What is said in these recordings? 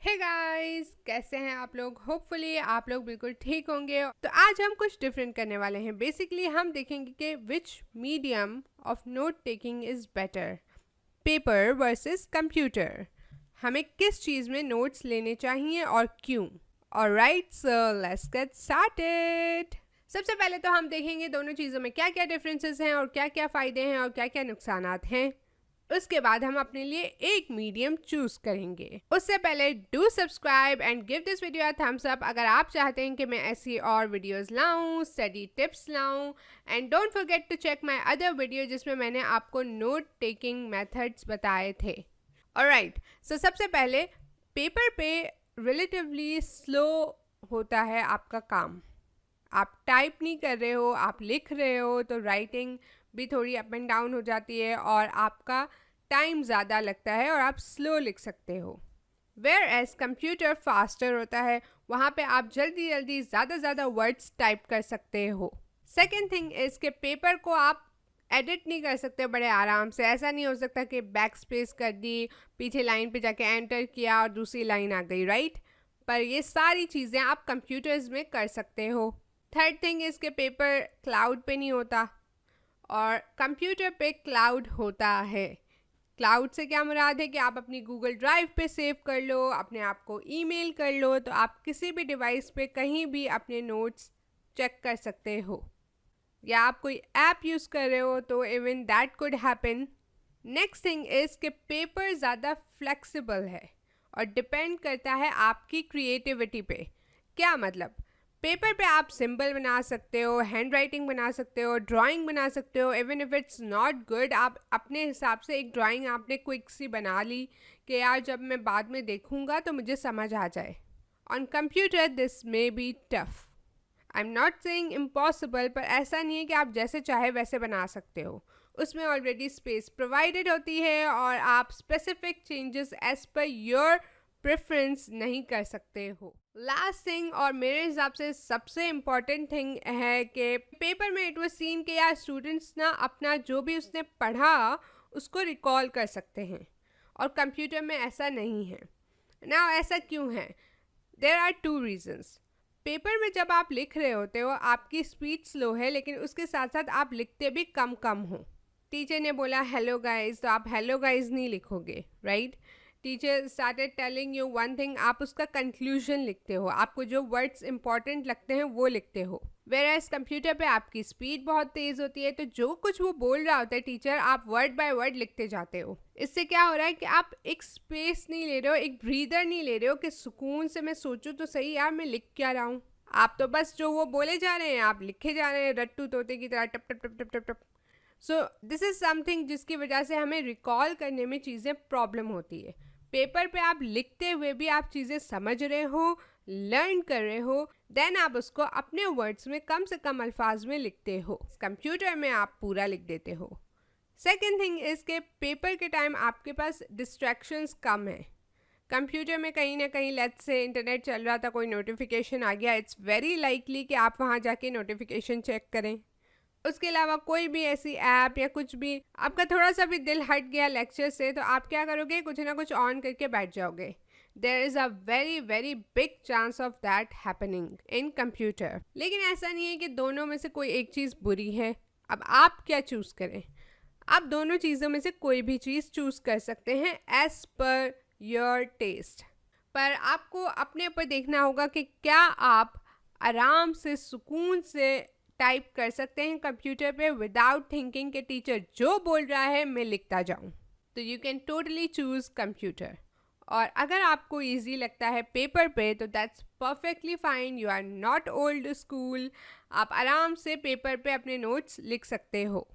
Hey guys, कैसे हैं आप लोग? होपफुली आप लोग बिल्कुल ठीक होंगे। तो आज हम कुछ डिफरेंट करने वाले हैं। बेसिकली हम देखेंगे कि विच medium of note taking is better, paper versus computer. हमें किस चीज़ में नोट्स लेने चाहिए और क्यों? Alright, so let's get started. सबसे पहले तो हम देखेंगे दोनों चीज़ों में क्या क्या डिफरेंसेस हैं और क्या क्या फ़ायदे हैं और क्या क्या नुकसानात हैं। उसके बाद हम अपने लिए एक मीडियम चूज करेंगे। उससे पहले do subscribe and give this video a thumbs up अगर आप चाहते हैं कि मैं ऐसी और वीडियोस लाऊं, स्टडी टिप्स लाऊं। And don't forget to check my other video जिसमें मैंने आपको नोट टेकिंग मेथड्स बताए थे। ऑलराइट, सो सबसे पहले पेपर पे रिलेटिवली स्लो होता है आपका काम। आप टाइप नहीं कर रहे हो, आप लिख रहे हो, तो राइटिंग भी थोड़ी अप एंड डाउन हो जाती है और आपका टाइम ज़्यादा लगता है और आप स्लो लिख सकते हो। वेयर एज कंप्यूटर फास्टर होता है, वहाँ पे आप जल्दी जल्दी ज़्यादा वर्ड्स टाइप कर सकते हो। सेकेंड थिंग इज़ के पेपर को आप एडिट नहीं कर सकते बड़े आराम से। ऐसा नहीं हो सकता कि बैक स्पेस कर दी, पीछे लाइन पे जाके एंटर किया और दूसरी लाइन आ गई, राइट? पर ये सारी चीज़ें आप कंप्यूटर्स में कर सकते हो। थर्ड थिंग इज़ के पेपर क्लाउड पे नहीं होता और कंप्यूटर पे क्लाउड होता है। क्लाउड से क्या मुराद है कि आप अपनी गूगल ड्राइव पे सेव कर लो, अपने आप को ईमेल कर लो, तो आप किसी भी डिवाइस पे कहीं भी अपने नोट्स चेक कर सकते हो। या आप कोई ऐप यूज़ कर रहे हो तो even that could happen. Next thing is कि पेपर ज़्यादा फ्लेक्सिबल है और डिपेंड करता है आपकी क्रिएटिविटी पे। क्या मतलब? पेपर पे आप सिंबल बना सकते हो, हैंड राइटिंग बना सकते हो, ड्राइंग बना सकते हो। Even if it's not good, आप अपने हिसाब से एक ड्राइंग आपने क्विक सी बना ली कि यार जब मैं बाद में देखूंगा तो मुझे समझ आ जाए। On computer this may be tough. I am not saying impossible, पर ऐसा नहीं है कि आप जैसे चाहे वैसे बना सकते हो। उसमें ऑलरेडी स्पेस प्रोवाइडेड होती है और आप specific changes as per your preference नहीं कर सकते हो। लास्ट थिंग और मेरे हिसाब से सबसे इम्पॉर्टेंट थिंग है कि पेपर में इट वाज सीन कि यार स्टूडेंट्स ना अपना जो भी उसने पढ़ा उसको रिकॉल कर सकते हैं और कंप्यूटर में ऐसा नहीं है ना। ऐसा क्यों है? There are two reasons. Paper में जब आप लिख रहे होते हो आपकी स्पीड स्लो है, लेकिन उसके साथ साथ आप लिखते भी कम हो। टीचर ने बोला हेलो गाइज, तो आप हेलो गाइज नहीं लिखोगे, right? Teacher started telling you one thing, आप उसका कंक्लूजन लिखते हो, आपको जो वर्ड्स इंपॉर्टेंट लगते हैं वो लिखते हो। वेयर एज कंप्यूटर पे आपकी स्पीड बहुत तेज़ होती है, तो जो कुछ वो बोल रहा होता है टीचर, आप वर्ड बाय वर्ड लिखते जाते हो। इससे क्या हो रहा है कि आप एक स्पेस नहीं ले रहे हो, एक ब्रीदर नहीं ले रहे हो कि सुकून से मैं सोचूं तो सही यार मैं लिख क्या रहा हूँ। आप तो बस जो वो बोले जा रहे हैं आप लिखे जा रहे हैं, रट्टू तोते की तरह टप टप टप टप टप टप। सो दिस इज़ समथिंग जिसकी वजह से हमें रिकॉल करने में चीज़ें प्रॉब्लम होती है। पेपर पे आप लिखते हुए भी आप चीज़ें समझ रहे हो, लर्न कर रहे हो, देन आप उसको अपने वर्ड्स में कम से कम अल्फाज में लिखते हो। कंप्यूटर में आप पूरा लिख देते हो। सेकेंड थिंग इज़ के पेपर के टाइम आपके पास डिस्ट्रैक्शंस कम है। कंप्यूटर में कहीं ना कहीं लेट्स से इंटरनेट चल रहा था, कोई नोटिफिकेशन आ गया, इट्स वेरी लाइकली कि आप वहाँ जाके नोटिफिकेशन चेक करें। उसके अलावा कोई भी ऐसी ऐप या कुछ भी आपका थोड़ा सा भी दिल हट गया लेक्चर से, तो आप क्या करोगे? कुछ ना कुछ ऑन करके बैठ जाओगे। There is a very big chance of that happening in computer. लेकिन ऐसा नहीं है कि दोनों में से कोई एक चीज़ बुरी है। अब आप क्या चूज़ करें? आप दोनों चीज़ों में से कोई भी चीज़ चूज़ कर सकते हैं एज पर योर टेस्ट। पर आपको अपने ऊपर देखना होगा कि क्या आप आराम से सुकून से टाइप कर सकते हैं कंप्यूटर पे विदाउट थिंकिंग कि टीचर जो बोल रहा है मैं लिखता जाऊं। तो you can totally choose computer. और अगर आपको इजी लगता है पेपर पे तो that's perfectly fine, you are not old school. आप आराम से पेपर पे अपने नोट्स लिख सकते हो।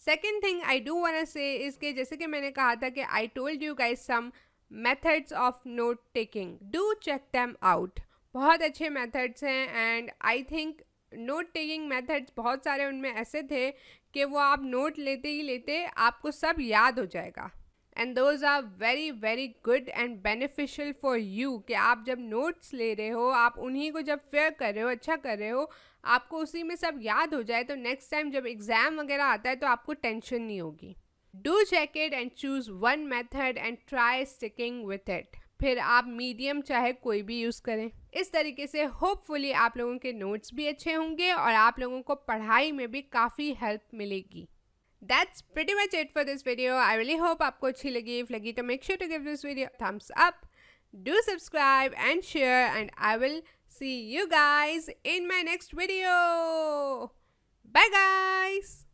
Second thing I do want to say is के जैसे कि मैंने कहा था कि I told you guys some methods of note taking, do check them out. बहुत अच्छे मेथड्स हैं and I think note taking methods बहुत सारे उनमें ऐसे थे कि वो आप नोट लेते ही लेते आपको सब याद हो जाएगा। And those are very good and beneficial for you कि आप जब नोट्स ले रहे हो, आप उन्हीं को जब फेयर कर रहे हो, अच्छा कर रहे हो, आपको उसी में सब याद हो जाए, तो नेक्स्ट टाइम जब एग्ज़ाम वगैरह आता है तो आपको टेंशन नहीं होगी। Do check it and choose one method and try sticking with it. फिर आप मीडियम चाहे कोई भी यूज़ करें। इस तरीके से होपफुली आप लोगों के नोट्स भी अच्छे होंगे और आप लोगों को पढ़ाई में भी काफ़ी हेल्प मिलेगी। That's pretty much it for this video. I really hope आपको अच्छी लगी। If लगी तो make sure to give this video a thumbs up. Do subscribe and share, and I will see you guys in my next video. Bye guys.